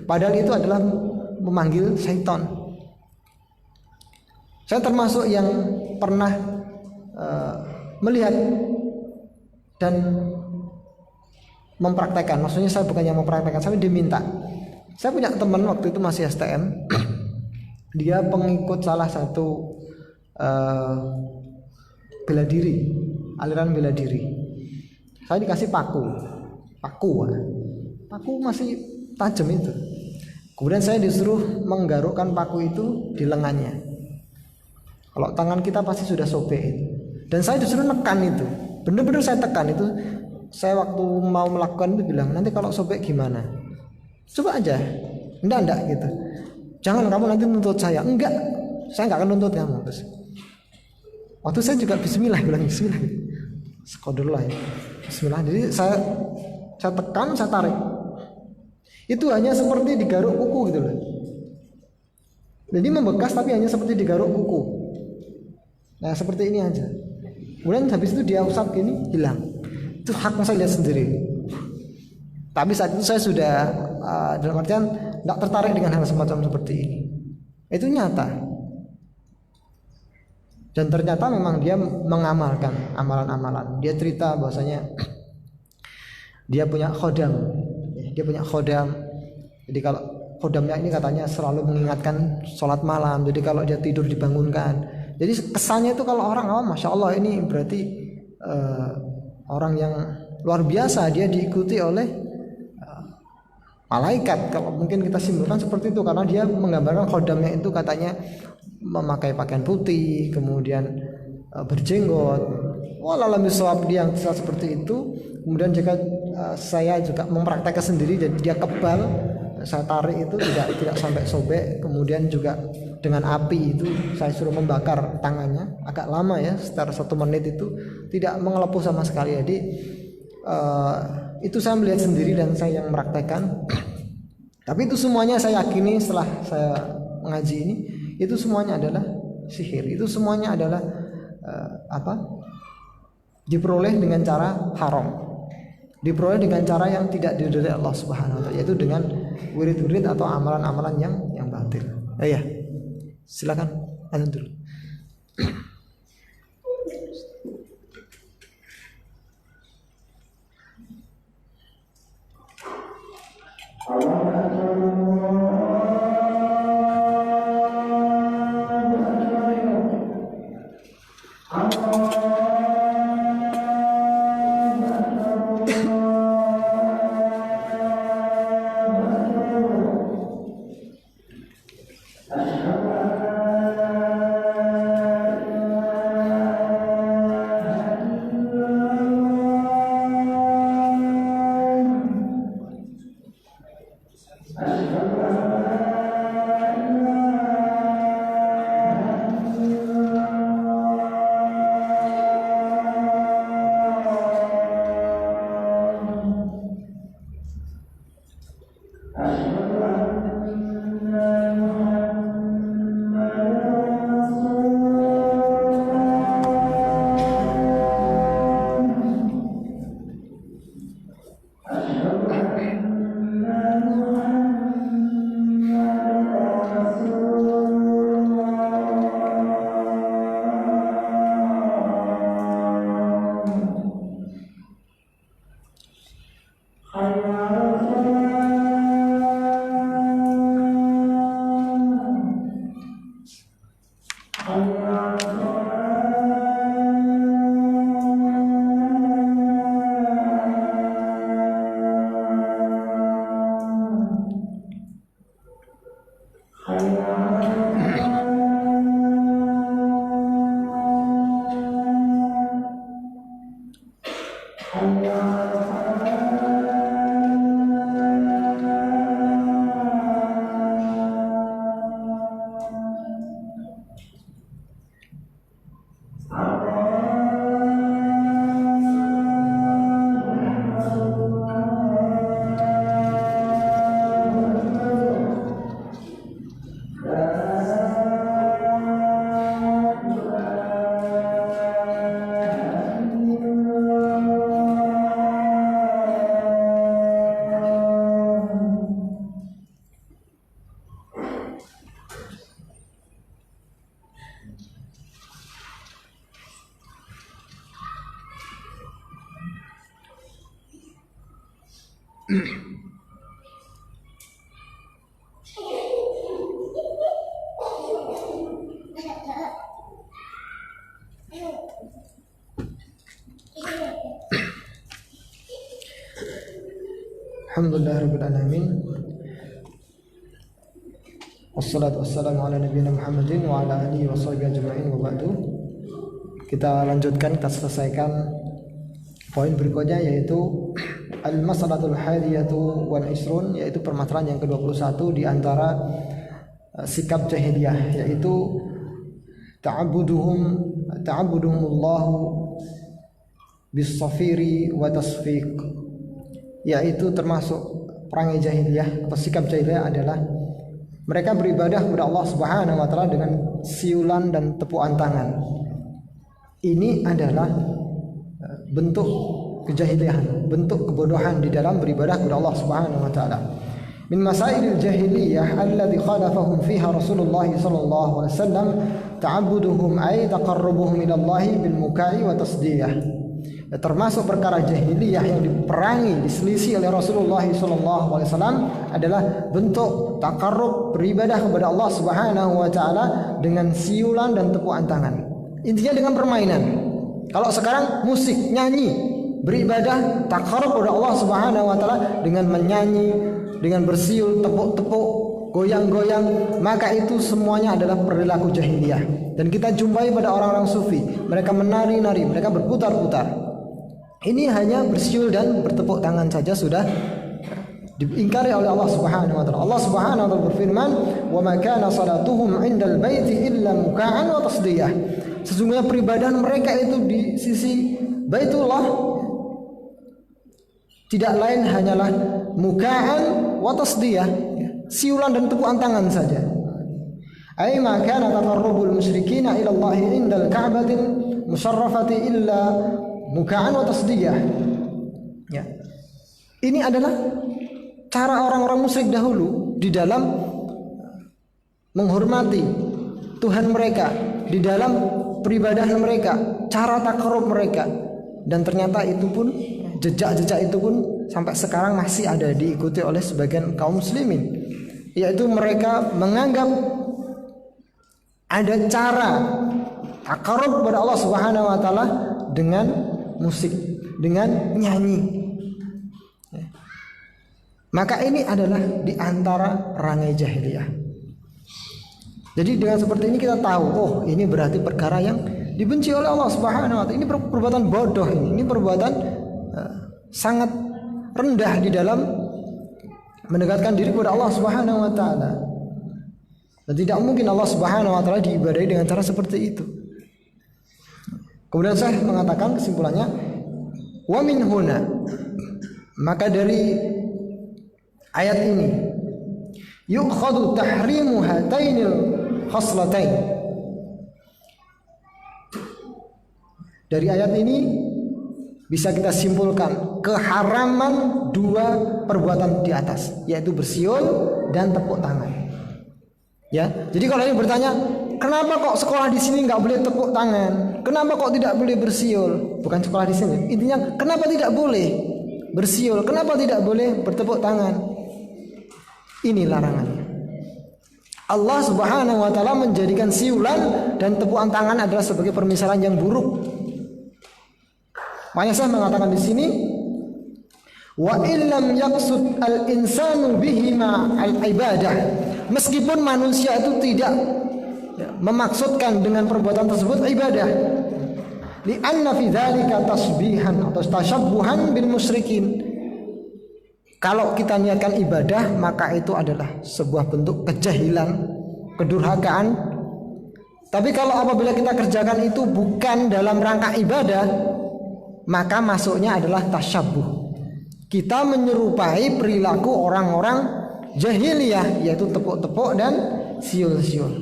S1: Padahal itu adalah memanggil syaitan. Saya termasuk yang pernah melihat dan mempraktekkan. Maksudnya saya bukan yang mempraktekkan, saya diminta. Saya punya teman waktu itu masih STM. Dia pengikut salah satu bela diri, aliran bela diri. Saya dikasih paku masih tajam itu. Kemudian saya disuruh menggarukkan paku itu di lengannya. Kalau tangan kita pasti sudah sobek itu. Dan saya disuruh nekan itu. Bener-bener saya tekan itu. Saya waktu mau melakukan itu bilang, nanti kalau sobek gimana? Coba aja. Enggak gitu. Jangan kamu nanti nuntut saya. Enggak, saya enggak akan nuntut kamu. Terus, waktu saya juga bismillah, bilang bismillah. Sekodurlah ya. Bismillah. Jadi saya tekan, saya tarik. Itu hanya seperti digaruk kuku gitu loh. Jadi membekas tapi hanya seperti digaruk kuku. Nah seperti ini aja. Kemudian habis itu dia usap gini, hilang. Itu haknya saya lihat sendiri. Tapi saat itu saya sudah dalam artian tidak tertarik dengan hal semacam seperti ini. Itu nyata. Dan ternyata memang dia mengamalkan amalan-amalan. Dia cerita bahwasanya dia punya khodam. Dia punya khodam. Jadi kalau khodamnya ini katanya selalu mengingatkan sholat malam. Jadi kalau dia tidur dibangunkan. Jadi kesannya itu kalau orang awam, masya Allah ini berarti orang yang luar biasa. Dia diikuti oleh malaikat. Kalau mungkin kita simpulkan seperti itu, karena dia menggambarkan khodamnya itu katanya memakai pakaian putih, kemudian berjenggot. Wallahualam bisawab, dia yang seperti itu. Kemudian jika saya juga mempraktekkan sendiri, jadi dia kebal, saya tarik itu tidak sampai sobek. Kemudian juga dengan api itu saya suruh membakar tangannya, agak lama ya, sekitar 1 menit itu tidak mengelepuh sama sekali. Jadi itu saya melihat sendiri dan saya yang mempraktekkan. Tapi itu semuanya saya yakini setelah saya mengaji ini, itu semuanya adalah sihir. Itu semuanya adalah diperoleh dengan cara haram, diperoleh dengan cara yang tidak diridhoi Allah Subhanahu wa taala, yaitu dengan wirid-wirid atau amalan-amalan yang batil. Ya, silakan anu dulu. Alhamdulillahirabbil alamin. Wassalatu wassalamu ala nabiyina Muhammadin wa ala alihi washabihi ajma'in wa ba'du. Kita lanjutkan, kita selesaikan poin berikutnya, yaitu al-mas'alatul hadiyatu wal isrun, yaitu permasalahan yang ke-21 di antara sikap jahiliyah, yaitu ta'abbuduhumullahu bis-safiri wa tasfiq, yaitu termasuk perangai jahiliyah atau sikap jahiliyah adalah mereka beribadah kepada Allah Subhanahu wa taala dengan siulan dan tepukan tangan. Ini adalah bentuk kejahilian, bentuk kebodohan di dalam beribadah kepada Allah Subhanahu wa taala. Min masailil jahiliyah alladhi khalafahum fiha Rasulullah sallallahu alaihi wasallam ta'abbuduhum ay taqarrubuhum ila Allah bil mukai wa tasdiyah. Termasuk perkara jahiliyah yang diperangi, diselisih oleh Rasulullah sallallahu alaihi wasallam adalah bentuk takarrub beribadah kepada Allah Subhanahu wa taala dengan siulan dan tepukan tangan. Intinya dengan permainan. Kalau sekarang musik, nyanyi, beribadah takarrub kepada Allah Subhanahu wa taala dengan menyanyi, dengan bersiul, tepuk-tepuk, goyang-goyang, maka itu semuanya adalah perilaku jahiliyah. Dan kita jumpai pada orang-orang sufi, mereka menari-nari, mereka berputar-putar. Ini hanya bersiul dan bertepuk tangan saja sudah diingkari oleh Allah Subhanahu wa taala. Allah Subhanahu wa taala berfirman, "Wa ma kana salatuhum 'indal baiti illa muka'an wa tasdiyah." Sesungguhnya peribadahan mereka itu di sisi Baitullah tidak lain hanyalah muka'an wa tasdiyah, siulan dan tepukan tangan saja. Ai ma kana taqarrubul musyrikina ila Allah 'indal ka'batin musharrafati illa muka'an wa tasdiyah. Ya. Ini adalah cara orang-orang musyrik dahulu di dalam menghormati Tuhan mereka, di dalam peribadahan mereka, cara takarrub mereka. Dan ternyata itu pun, jejak-jejak itu pun sampai sekarang masih ada diikuti oleh sebagian kaum muslimin, yaitu mereka menganggap ada cara takarrub kepada Allah Subhanahu wa taala dengan musik, dengan nyanyi. Maka ini adalah di antara perangai jahiliyah. Jadi dengan seperti ini kita tahu, oh ini berarti perkara yang dibenci oleh Allah Subhanahu wa taala. Ini perbuatan bodoh, ini perbuatan sangat rendah di dalam mendekatkan diri kepada Allah Subhanahu wa taala. Dan tidak mungkin Allah Subhanahu wa taala diibadahi dengan cara seperti itu. Kemudian saya mengatakan kesimpulannya, wa min huna, maka dari ayat ini yu'khadhu tahrimu hatainil khaslatain. Dari ayat ini bisa kita simpulkan keharaman dua perbuatan di atas, yaitu bersiul dan tepuk tangan. Ya, jadi kalau ini bertanya, kenapa kok sekolah di sini nggak boleh tepuk tangan? Kenapa kok tidak boleh bersiul? Bukan sekolah di sini. Intinya, kenapa tidak boleh bersiul? Kenapa tidak boleh bertepuk tangan? Ini larangannya. Allah Subhanahu wa taala menjadikan siulan dan tepukan tangan adalah sebagai permisalan yang buruk. Makanya saya mengatakan di sini, wa illam yaqsud al-insanu bihima al-ibadah. Meskipun manusia itu tidak memaksudkan dengan perbuatan tersebut ibadah, li'anna fi dzalika tasbihan atau tasyabbuhan bil musyrikin. Kalau kita niatkan ibadah, maka itu adalah sebuah bentuk kejahilan, kedurhakaan. Tapi kalau apabila kita kerjakan itu bukan dalam rangka ibadah, maka masuknya adalah tasyabbuh. Kita menyerupai perilaku orang-orang jahiliyah, yaitu tepuk-tepuk dan siul-siul.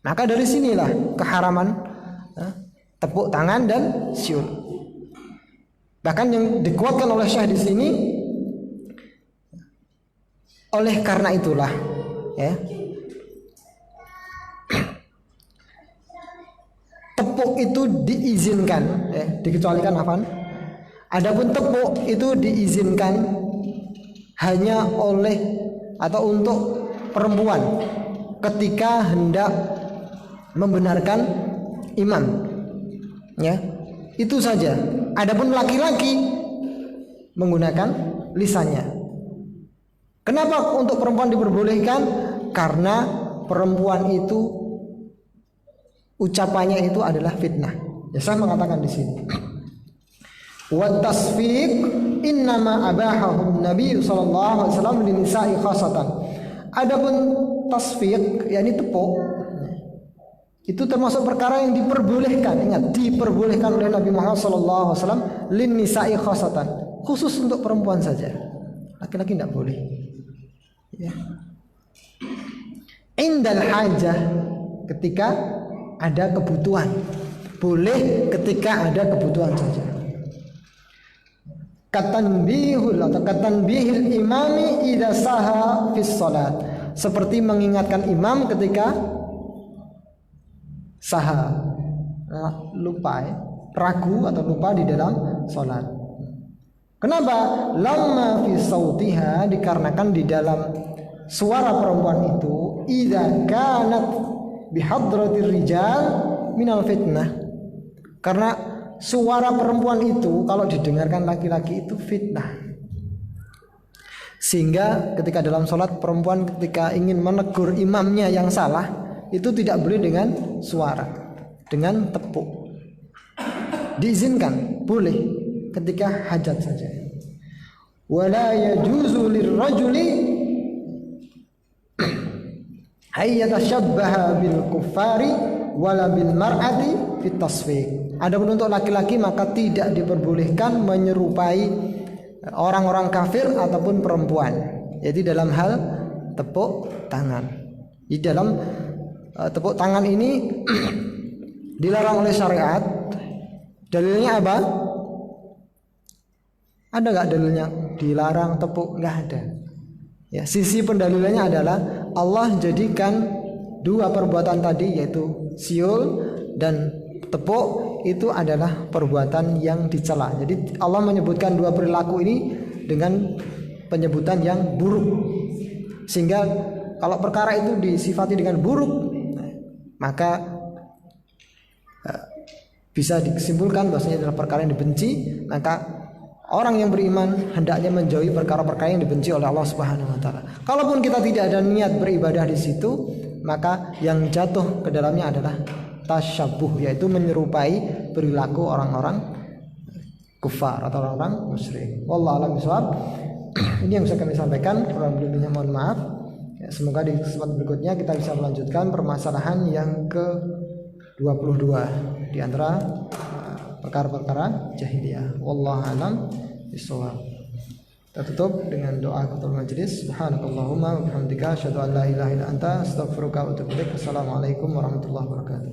S1: Maka dari sinilah keharaman tepuk tangan dan siul. Bahkan yang dikuatkan oleh Syekh di sini, oleh karena itulah, ya, tepuk itu diizinkan, ya, dikecualikan apaan? Adapun tepuk itu diizinkan hanya oleh atau untuk perempuan ketika hendak membenarkan imam, ya, itu saja. Adapun laki-laki menggunakan lisannya. Kenapa untuk perempuan diperbolehkan? Karena perempuan itu ucapannya itu adalah fitnah. Ya, saya mengatakan di sini. Wa tasfiq innama abahahu Nabi sallallahu alaihi wasallam linisa'i khasatan. Adapun tasfiq, yakni tepuk, itu termasuk perkara yang diperbolehkan. Ingat, diperbolehkan oleh Nabi Muhammad sallallahu alaihi wasallam linisa'i khasatan, khusus untuk perempuan saja. Laki-laki tidak boleh. Ya. Indal hajah, ketika ada kebutuhan. Boleh ketika ada kebutuhan saja. katanbihul atau katanbihil imami idza saha fis salat, seperti mengingatkan imam ketika saha, lupa ragu atau lupa di dalam salat. Kenapa? Lamma fi sautiha, dikarenakan di dalam suara perempuan itu idza kanat bihadratir rijal minal fitnah, karena suara perempuan itu kalau didengarkan laki-laki itu fitnah. Sehingga ketika dalam sholat perempuan ketika ingin menegur imamnya yang salah itu tidak boleh dengan suara, dengan tepuk. Diizinkan, boleh ketika hajat saja. Wala yajuzu lirrajuli ayyatashabbaha bil kuffari wala bil mar'ati fit tasfiq. Adapun untuk laki-laki maka tidak diperbolehkan menyerupai orang-orang kafir ataupun perempuan, yaitu dalam hal tepuk tangan. Di dalam tepuk tangan ini dilarang oleh syariat. Dalilnya apa? Ada nggak dalilnya dilarang tepuk? Nggak ada. Ya, sisi pendalilannya adalah Allah jadikan dua perbuatan tadi, yaitu siul dan tepuk, itu adalah perbuatan yang dicela. Jadi Allah menyebutkan dua perilaku ini dengan penyebutan yang buruk, sehingga kalau perkara itu disifati dengan buruk maka bisa disimpulkan bahwasanya adalah perkara yang dibenci. Maka orang yang beriman hendaknya menjauhi perkara-perkara yang dibenci oleh Allah Subhanahu wa taala. Kalaupun kita tidak ada niat beribadah di situ, maka yang jatuh ke dalamnya adalah tasyabuh, yaitu menyerupai perilaku orang-orang kufar atau orang-orang musyrik. Wallahu a'lam bishawab. Ini yang bisa kami sampaikan, kurang lebihnya mohon maaf. Ya, semoga di kesempatan berikutnya kita bisa melanjutkan permasalahan yang ke-22 di antara perkara-perkara jahiliyah. Wallahu a'lam bishawab. Kita tutup dengan doa ketua majelis. Subhanakallahumma wa bihamdika asyhadu an la ilaha illa anta astaghfiruka wa atubu ilaik. Assalamualaikum warahmatullahi wabarakatuh.